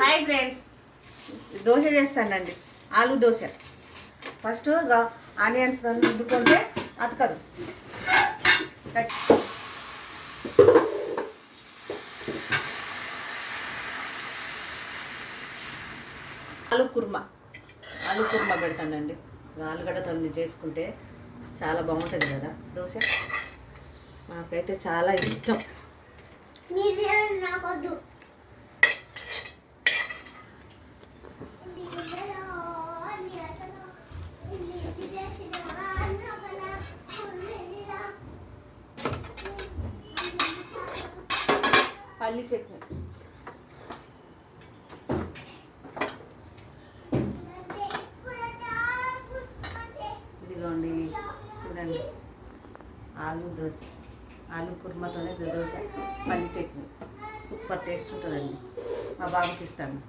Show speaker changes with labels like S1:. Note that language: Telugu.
S1: హాయ్ ఫ్రెండ్స్, దోశ చేస్తానండి. ఆలు దోశ. ఫస్ట్ ఆనియన్స్ రుద్దుకుంటే అతకదు. ఆలు కుర్మా పెడతానండి. ఆలుగడ్డతో చేసుకుంటే చాలా బాగుంటుంది కదా దోశ. నాకైతే చాలా ఇష్టం. పల్లి చట్నీ, ఇదిగోండి చూడండి. ఆలు దోశ, ఆలు కుర్మాతోనే దోశ, పల్లి చట్నీ సూపర్ టేస్ట్ ఉంటుందండి. మా బాబుకి ఇస్తాను.